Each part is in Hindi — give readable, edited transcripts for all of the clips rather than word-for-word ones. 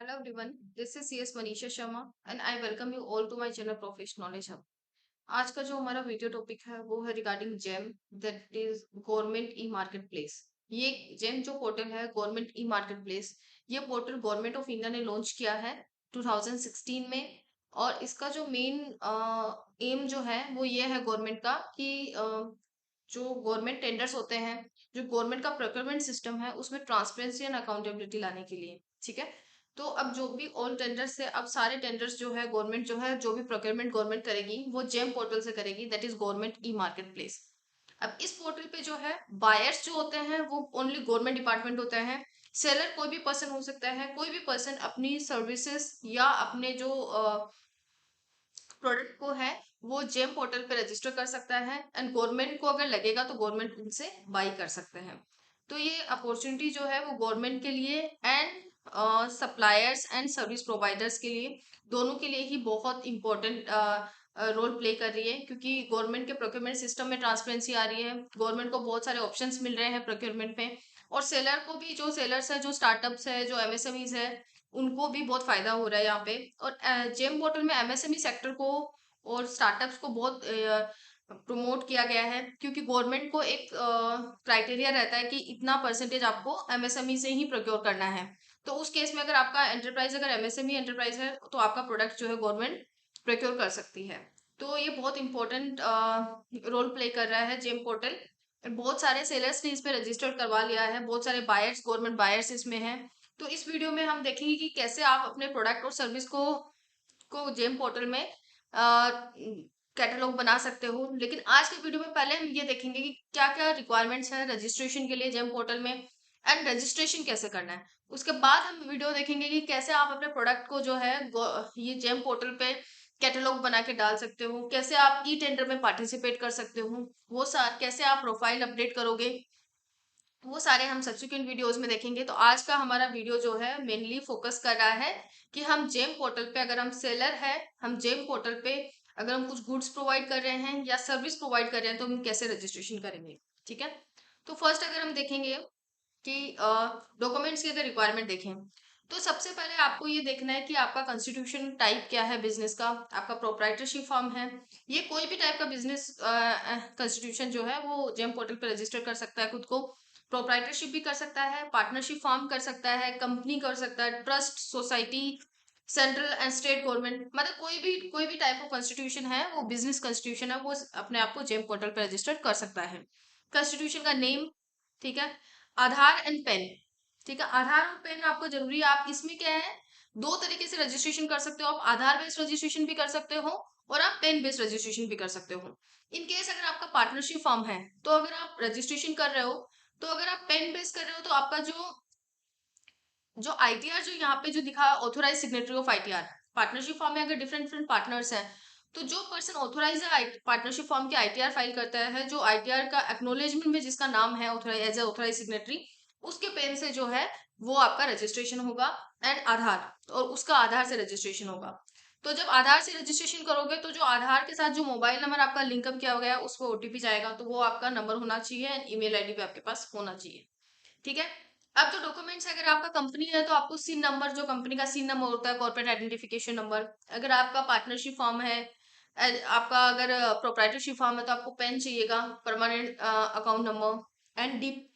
Hello everyone, this is CS Manisha Sharma and I welcome you all to my channel Professional Knowledge Hub. आज का जो हमारा वीडियो टॉपिक है वो है regarding GeM that is government e marketplace. ये जेम जो पोर्टल है गवर्नमेंट ई मार्केट प्लेस, ये पोर्टल गवर्नमेंट ऑफ इंडिया ने लॉन्च किया है 2016 में। और इसका जो मेन एम जो है वो ये है गवर्नमेंट का कि जो गवर्नमेंट टेंडर्स होते हैं, जो गवर्नमेंट का प्रोक्योरमेंट सिस्टम है उसमें ट्रांसपेरेंसी एंड अकाउंटेबिलिटी लाने के लिए। ठीक है। तो अब जो भी ऑल टेंडर्स है, अब सारे टेंडर्स जो है गवर्नमेंट जो है जो भी प्रोक्योरमेंट गवर्नमेंट करेगी वो जेम पोर्टल से करेगी, that is government e market place. अब इस पोर्टल पे जो है बायर्स जो होते हैं वो ओनली गवर्नमेंट डिपार्टमेंट होते हैं। सेलर कोई भी पर्सन हो सकता है, कोई भी पर्सन अपनी सर्विसेज या अपने जो प्रोडक्ट को है वो जेम पोर्टल पे रजिस्टर कर सकता है एंड गवर्नमेंट को अगर लगेगा तो गवर्नमेंट उनसे बाई कर सकते हैं। तो ये अपॉर्चुनिटी जो है वो गवर्नमेंट के लिए and suppliers and service providers के लिए, दोनों के लिए ही बहुत इंपॉर्टेंट रोल प्ले कर रही है, क्योंकि गवर्नमेंट के प्रोक्योरमेंट सिस्टम में ट्रांसपेरेंसी आ रही है, गवर्नमेंट को बहुत सारे ऑप्शंस मिल रहे हैं प्रोक्योरमेंट में। और सेलर को भी, जो सेलर्स है, जो स्टार्टअप्स है, जो एमएसएमईज है, उनको भी बहुत फायदा हो रहा है यहाँ पे। और जेम पोर्टल में एमएसएमई सेक्टर को और स्टार्टअप्स को बहुत प्रमोट किया गया है, क्योंकि गवर्नमेंट को एक क्राइटेरिया रहता है कि इतना परसेंटेज आपको एमएसएमई से ही प्रोक्योर करना है। तो उस केस में अगर आपका एंटरप्राइज अगर एमएसएमई एंटरप्राइज है तो आपका प्रोडक्ट जो है गवर्नमेंट प्रोक्योर कर सकती है। तो ये बहुत इंपॉर्टेंट रोल प्ले कर रहा है जेम पोर्टल। बहुत सारे सेलर्स ने इस पे रजिस्टर करवा लिया है, बहुत सारे बायर्स, गवर्नमेंट बायर्स इसमें हैं। तो इस वीडियो में हम देखेंगे कि कैसे आप अपने प्रोडक्ट और सर्विस को जेम पोर्टल में कैटलॉग बना सकते हो। लेकिन आज के वीडियो में पहले हम ये देखेंगे कि क्या क्या रिक्वायरमेंट्स है रजिस्ट्रेशन के लिए जेम पोर्टल में एंड रजिस्ट्रेशन कैसे करना है। उसके बाद हम वीडियो देखेंगे कि कैसे आप अपने प्रोडक्ट को जो है ये जेम पोर्टल पे कैटलॉग बना के डाल सकते हो, कैसे आप ई टेंडर में पार्टिसिपेट कर सकते हो, वो कैसे आप प्रोफाइल अपडेट करोगे, वो सारे हम सब्सिक्वेंट वीडियोस में देखेंगे। तो आज का हमारा वीडियो जो है मेनली फोकस कर रहा है कि हम जेम पोर्टल पे, अगर हम सेलर है, हम जेम पोर्टल पे अगर हम कुछ गुड्स प्रोवाइड कर रहे हैं या सर्विस प्रोवाइड कर रहे हैं तो हम कैसे रजिस्ट्रेशन करेंगे। ठीक है। तो फर्स्ट अगर हम देखेंगे कि डॉक्यूमेंट्स की अगर रिक्वायरमेंट देखें, तो सबसे पहले आपको ये देखना है कि आपका कंस्टिट्यूशन टाइप क्या है बिजनेस का। आपका प्रोप्राइटरशिप फर्म है, ये कोई भी टाइप का बिजनेस कंस्टिट्यूशन जो है वो जेम पोर्टल पे रजिस्टर कर सकता है खुद को। प्रोप्राइटरशिप भी कर सकता है, पार्टनरशिप फॉर्म कर सकता है, कंपनी कर सकता है, trust, society, central and state government, मतलब कोई भी टाइप ऑफ कॉन्स्टिट्यूशन है, वो बिजनेस कॉन्स्टिट्यूशन है, वो अपने आप को जेम पोर्टल पर रजिस्टर कर सकता है। कॉन्स्टिट्यूशन का नेम, ठीक है। आधार एंड पेन, ठीक है। आधार और पेन आपको जरूरी है। आप इसमें क्या है, दो तरीके से रजिस्ट्रेशन कर सकते हो। आप आधार बेस्ड रजिस्ट्रेशन भी कर सकते हो और आप पेन बेस्ड रजिस्ट्रेशन भी कर सकते हो। इन केस अगर आपका पार्टनरशिप फॉर्म है तो अगर आप रजिस्ट्रेशन कर रहे हो, तो अगर आप पेन बेस कर रहे हो तो आपका जो जो आईटीआर जो यहाँ पे जो दिखा, authorize signatory of ITR, partnership form में अगर डिफरेंट डिफरेंट पार्टनर्स हैं, तो जो पर्सन ऑथोराइज है पार्टनरशिप फॉर्म के आईटीआर फाइल करता है, जो आईटीआर का एक्नोलेजमेंट में जिसका नाम है authorize as a authorize signatory, उसके पेन से जो है वो आपका रजिस्ट्रेशन होगा। एंड आधार, और उसका आधार से रजिस्ट्रेशन होगा। तो जब आधार से रजिस्ट्रेशन करोगे तो जो आधार के साथ जो मोबाइल नंबर आपका लिंकअप किया गया है उस पर ओटीपी जाएगा, तो वो आपका नंबर होना चाहिए एंड ईमेल आईडी भी आपके पास होना चाहिए। ठीक है। अब जो डॉक्यूमेंट्स, अगर आपका कंपनी है तो आपको सीन नंबर, जो कंपनी का सीन नंबर होता है, कॉर्पोरेट आइडेंटिफिकेशन नंबर। अगर आपका पार्टनरशिप फॉर्म है, आपका अगर प्रोप्राइटरशिप फॉर्म है तो आपको पेन चाहिएगा, permanent account number and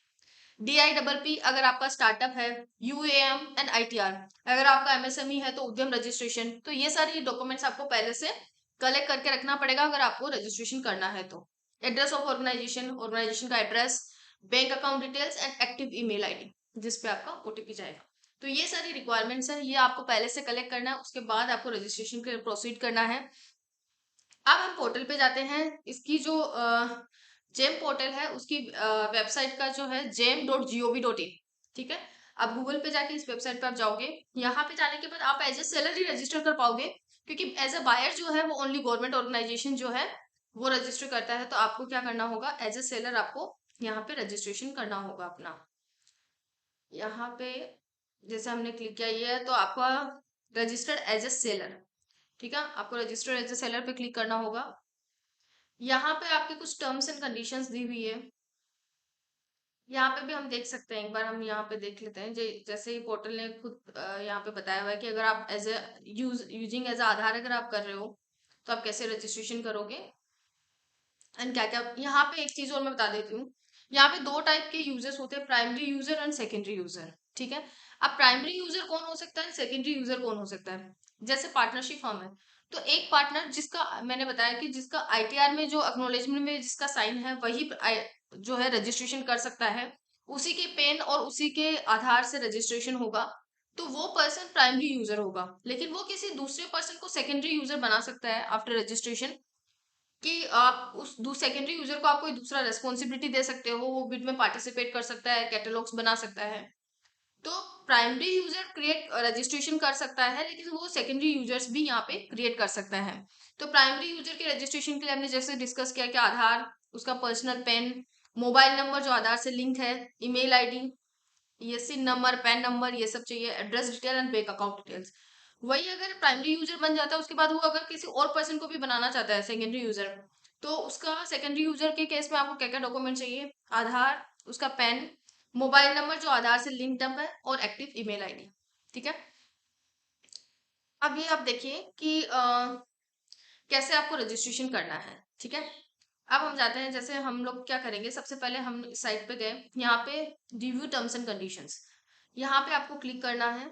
DIPP अगर आपका स्टार्टअप है, UAM एंड ITR अगर आपका MSME है तो उद्यम रजिस्ट्रेशन। तो ये सारी डॉक्यूमेंट्स आपको पहले से कलेक्ट करके रखना पड़ेगा अगर आपको रजिस्ट्रेशन करना है तो। एड्रेस ऑफ ऑर्गेनाइजेशन, ऑर्गेनाइजेशन का address, bank account details and active email ID जिसपे आपका ओटीपी जाएगा। तो ये सारी रिक्वायरमेंट्स है, ये आपको पहले से कलेक्ट करना है, उसके बाद आपको रजिस्ट्रेशन के लिए प्रोसीड करना है। अब हम पोर्टल पे जाते हैं। इसकी जो जेम पोर्टल है उसकी वेबसाइट का जो है gem.gov.in, ठीक है। आप गूगल पे जाके इस वेबसाइट पे आप जाओगे, यहाँ पे जाने के बाद आप एज ए सेलर ही रजिस्टर कर पाओगे, क्योंकि एज ए बायर जो है वो ओनली गवर्नमेंट ऑर्गेनाइजेशन जो है वो रजिस्टर करता है। तो आपको क्या करना होगा, एज ए सेलर आपको यहाँ पे रजिस्ट्रेशन करना होगा अपना। यहाँ पे जैसे हमने क्लिक किया ये है तो आपका रजिस्टर्ड एज ए सेलर, ठीक है। आपको रजिस्टर्ड एज ए सेलर पे क्लिक करना होगा। यहाँ पे आपके कुछ टर्म्स एंड कंडीशंस दी हुई है। यहाँ पे भी हम देख सकते हैं, एक बार हम यहाँ पे देख लेते हैं। जैसे ही पोर्टल ने खुद यहाँ पे बताया हुआ है कि अगर आप एज ए यूजिंग एज आधार अगर आप कर रहे हो तो आप कैसे रजिस्ट्रेशन करोगे एंड क्या क्या। यहाँ पे एक चीज और मैं बता देती हूँ, यहाँ पे दो टाइप के यूजर्स होते हैं, primary user and secondary user. ठीक है, अब प्राइमरी यूजर कौन हो सकता है, सेकेंडरी यूजर कौन हो सकता है। जैसे पार्टनरशिप फर्म है, तो एक पार्टनर जिसका मैंने बताया कि जिसका आईटीआर में जो एक्नोलेजमेंट में जिसका साइन है वही जो है रजिस्ट्रेशन कर सकता है, उसी के पेन और उसी के आधार से रजिस्ट्रेशन होगा, तो वो पर्सन प्राइमरी यूजर होगा। लेकिन वो किसी दूसरे पर्सन को सेकेंडरी यूजर बना सकता है आफ्टर रजिस्ट्रेशन, कि आप उस सेकेंडरी यूजर को आप कोई दूसरा रेस्पॉन्सिबिलिटी दे सकते हो, वो बिड में पार्टिसिपेट कर सकता है, कैटलॉग्स बना सकता है। तो प्राइमरी यूजर क्रिएट रजिस्ट्रेशन कर सकता है, लेकिन वो सेकेंडरी यूजर्स भी यहाँ पे क्रिएट कर सकता है। तो प्राइमरी यूजर के रजिस्ट्रेशन के लिए हमने जैसे डिस्कस किया कि आधार, उसका पर्सनल पेन, मोबाइल नंबर जो आधार से लिंक है, ईमेल आईडी, ये सिन नंबर, पैन नंबर, ये सब चाहिए, address detail and bank account details. वही अगर प्राइमरी यूजर बन जाता है, उसके बाद वो अगर किसी और पर्सन को भी बनाना चाहता है सेकेंडरी यूजर, तो उसका सेकेंडरी यूजर के केस में आपको क्या क्या डॉक्यूमेंट चाहिए, आधार, उसका पैन, मोबाइल नंबर जो आधार से लिंक्ड अप है, और एक्टिव ईमेल आईडी। ठीक है, अब ये आप देखिए कि कैसे आपको रजिस्ट्रेशन करना है। ठीक है, अब हम जाते हैं, जैसे हम लोग क्या करेंगे, सबसे पहले हम साइट पे गए, यहाँ पे रिव्यू टर्म्स एंड कंडीशंस, यहाँ पे आपको क्लिक करना है।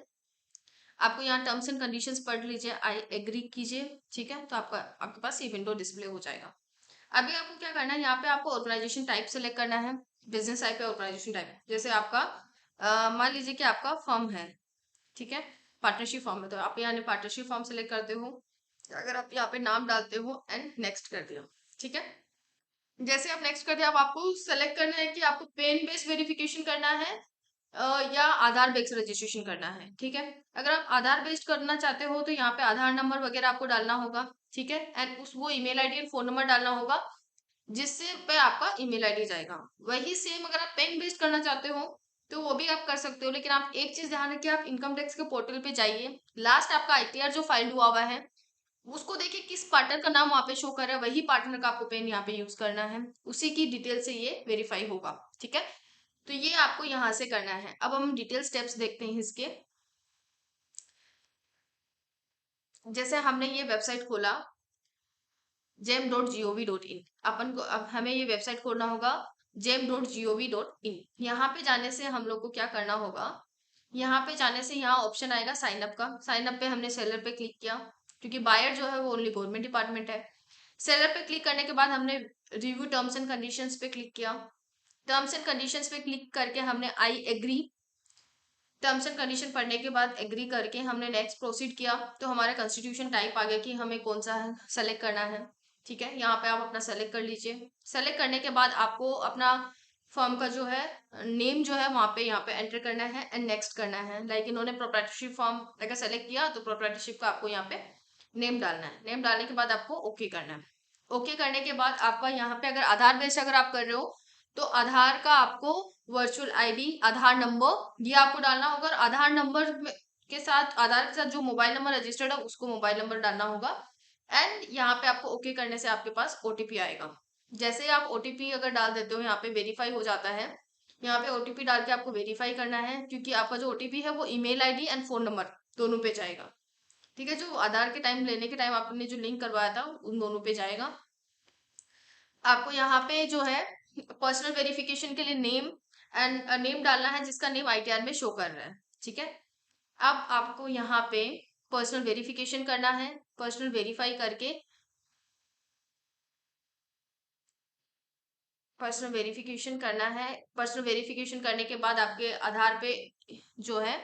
आपको यहाँ टर्म्स एंड कंडीशंस पढ़ लीजिए, आई एग्री कीजिए। ठीक है, तो आपका आपके पास ये विंडो डिस्प्ले हो जाएगा। अभी आपको क्या करना है, यहाँ पे आपको ऑर्गेनाइजेशन टाइप सेलेक्ट करना है, बिजनेस टाइप या ऑर्गेनाइजेशन टाइप। जैसे आपका मान लीजिए कि आपका फर्म है, ठीक है, पार्टनरशिप फॉर्म है, तो आप यहाँ पार्टनरशिप फॉर्म सेलेक्ट करते हो। अगर आप यहाँ पे नाम डालते हो एंड नेक्स्ट कर दिया। ठीक है, जैसे आप नेक्स्ट कर दिया, अब आपको सेलेक्ट करना है कि आपको पेन बेस्ड वेरिफिकेशन करना है या आधार बेस्ड रजिस्ट्रेशन करना है। ठीक है, अगर आप आधार बेस्ड करना चाहते हो तो यहाँ पे आधार नंबर वगैरह आपको डालना होगा। ठीक है, एंड उस वो email ID and phone number डालना होगा जिससे पे आपका ईमेल आईडी जाएगा। वही सेम अगर आप पेन बेस्ड करना चाहते हो तो वो भी आप कर सकते हो, लेकिन आप एक चीज ध्यान रखिए, आप इनकम टैक्स के पोर्टल पे जाइए, लास्ट आपका आईटीआर जो फाइल हुआ हुआ है उसको देखिए किस पार्टनर का नाम वहां पे शो कर रहा है, वही पार्टनर का आपको पेन यहाँ पे यूज करना है, उसी की डिटेल से ये वेरीफाई होगा। ठीक है, तो ये आपको यहाँ से करना है। अब हम डिटेल स्टेप्स देखते हैं इसके। जैसे हमने ये वेबसाइट खोला gem.gov.in, अपन को अब हमें ये वेबसाइट खोलना होगा gem.gov.in। यहाँ पे जाने से हम लोग को क्या करना होगा, यहाँ पे जाने से यहाँ ऑप्शन आएगा साइन अप का। साइन अप पे हमने सेलर पे क्लिक किया, क्योंकि बायर जो है वो ओनली गवर्नमेंट डिपार्टमेंट है। सेलर पे क्लिक करने के बाद हमने रिव्यू टर्म्स एंड कंडीशंस पे क्लिक किया। टर्म्स एंड कंडीशंस पे क्लिक करके हमने I agree, terms and condition पढ़ने के बाद एग्री करके हमने नेक्स्ट प्रोसीड किया, तो हमारा कंस्टिट्यूशन टाइप आ गया कि हमें कौन सा सेलेक्ट करना है। ठीक है, यहाँ पे आप अपना सेलेक्ट कर लीजिए। सेलेक्ट करने के बाद आपको अपना फर्म का जो है नेम जो है वहाँ पे यहाँ पे एंटर करना है एंड नेक्स्ट करना है। लाइक इन्होंने प्रोप्राइटरशिप फर्म अगर सेलेक्ट किया तो प्रोप्राइटरशिप का आपको यहाँ पे नेम डालना है। नेम डालने के बाद आपको ओके करना है। ओके करने के बाद आपका यहाँ पे अगर आधार बेस्ड अगर आप कर रहे हो तो आधार का आपको वर्चुअल आईडी, आधार नंबर ये आपको डालना होगा। और आधार नंबर के साथ, आधार के साथ जो मोबाइल नंबर रजिस्टर्ड है उसको मोबाइल नंबर डालना होगा। एंड यहाँ पे आपको ओके करने से आपके पास ओटीपी आएगा। जैसे ही आप ओटीपी अगर डाल देते हो यहाँ पे वेरीफाई हो जाता है। यहाँ पे ओटीपी डाल के आपको वेरीफाई करना है, क्योंकि आपका जो ओटीपी है वो email ID and phone number दोनों पे जाएगा। ठीक है, जो आधार के टाइम लेने के टाइम आपने जो लिंक करवाया था उन दोनों पे जाएगा। आपको यहाँ पे जो है पर्सनल वेरिफिकेशन के लिए नेम एंड नेम डालना है जिसका नेम आईटीआर में शो कर रहा है। ठीक है, अब आपको यहाँ पे पर्सनल वेरिफिकेशन करना है। पर्सनल वेरीफाई करके, पर्सनल वेरिफिकेशन करना है। पर्सनल वेरिफिकेशन करने के बाद आपके आधार पे जो है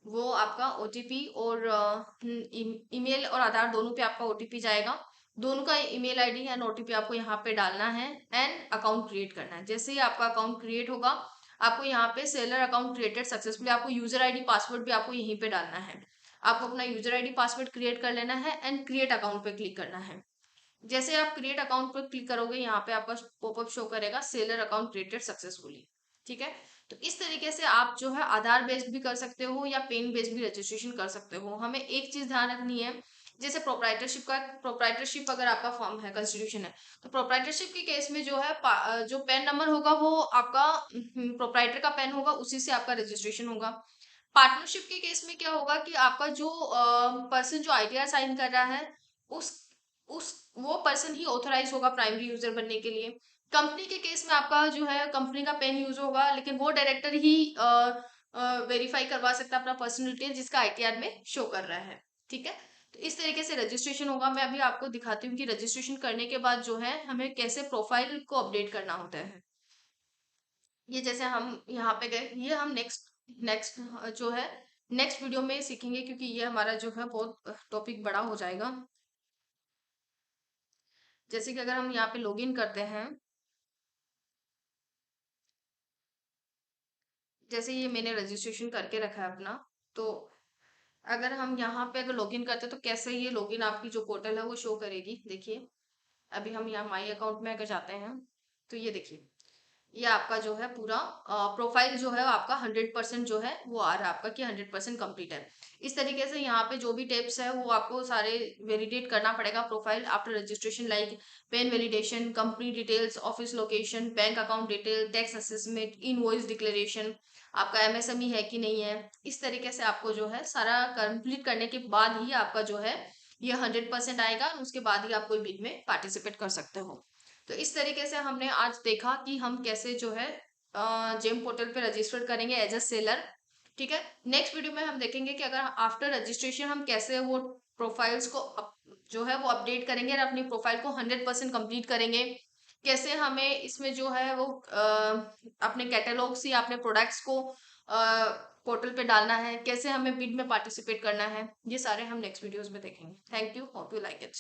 वो आपका ओटीपी और ईमेल और आधार दोनों पे आपका ओटीपी जाएगा। दोनों का ईमेल आईडी एंड ओटीपी आपको यहाँ पे डालना है एंड अकाउंट क्रिएट करना है। जैसे ही आपका अकाउंट क्रिएट होगा आपको यहाँ पे सेलर अकाउंट क्रिएटेड सक्सेसफुली, आपको यूजर आईडी पासवर्ड भी आपको यहीं पे डालना है। आपको अपना यूजर आईडी पासवर्ड क्रिएट कर लेना है एंड क्रिएट अकाउंट पे क्लिक करना है। जैसे आप क्रिएट अकाउंट पर क्लिक करोगे यहाँ पे आपका पॉपअप शो करेगा सेलर अकाउंट क्रिएटेड सक्सेसफुली। ठीक है, तो इस तरीके से आप जो है आधार बेस्ड भी कर सकते हो या पेन बेस्ड भी रजिस्ट्रेशन कर सकते हो। हमें एक चीज ध्यान रखनी है जैसे प्रोप्राइटरशिप अगर आपका फॉर्म है, कॉन्स्टिट्यूशन है, तो प्रोप्राइटरशिप के केस में जो है जो पेन नंबर होगा वो आपका प्रोप्राइटर का पेन होगा, उसी से आपका रजिस्ट्रेशन होगा। पार्टनरशिप के केस में क्या होगा कि आपका जो पर्सन जो आईटीआर साइन कर रहा है, उस उस वो पर्सन ही ऑथोराइज होगा प्राइमरी यूजर बनने के लिए। कंपनी के केस में आपका जो है कंपनी का पेन यूज होगा, लेकिन वो डायरेक्टर ही वेरीफाई करवा सकता है अपना पर्सनल डिटेल जिसका आईटीआर में शो कर रहा है। ठीक है, तो इस तरीके से रजिस्ट्रेशन होगा। मैं अभी आपको दिखाती हूँ कि रजिस्ट्रेशन करने के बाद जो है हमें कैसे प्रोफाइल को अपडेट करना होता है। ये जैसे हम यहाँ पे गए, ये हम नेक्स्ट नेक्स्ट जो है नेक्स्ट वीडियो में सीखेंगे, क्योंकि ये हमारा जो है बहुत टॉपिक बड़ा हो जाएगा। जैसे कि अगर हम यहाँ पे लॉगिन करते हैं, जैसे ये मैंने रजिस्ट्रेशन करके रखा है अपना, तो अगर हम यहाँ पे अगर लॉगिन करते हैं तो कैसे ये लॉगिन आपकी जो पोर्टल है वो शो करेगी। देखिए, अभी हम यहाँ माई अकाउंट में अगर जाते हैं, तो ये देखिए, ये आपका जो है पूरा प्रोफाइल जो है आपका 100% जो है वो आ रहा है आपका कि 100% कंप्लीट है। इस तरीके से यहाँ पे जो भी टेप्स है वो आपको सारे वेलिडेट करना पड़ेगा profile after registration, like PAN validation, company details, office location, bank account detail, tax assessment, invoice declaration, आपका एमएसएमई है कि नहीं है। इस तरीके से आपको जो है सारा कंप्लीट करने के बाद ही आपका जो है ये 100% आएगा, और उसके बाद ही आप कोई बिड में पार्टिसिपेट कर सकते हो। तो इस तरीके से हमने आज देखा कि हम कैसे जो है जेम पोर्टल पे रजिस्टर करेंगे एज अ सेलर। ठीक है, नेक्स्ट वीडियो में हम देखेंगे कि अगर आफ्टर रजिस्ट्रेशन हम कैसे वो प्रोफाइल्स को जो है वो अपडेट करेंगे और अपनी प्रोफाइल को 100% कंप्लीट करेंगे। कैसे हमें इसमें जो है वो अपने कैटलॉग्स या अपने प्रोडक्ट्स को पोर्टल पे डालना है, कैसे हमें बिड में पार्टिसिपेट करना है, ये सारे हम नेक्स्ट वीडियोस में देखेंगे। Thank you, hope you like it.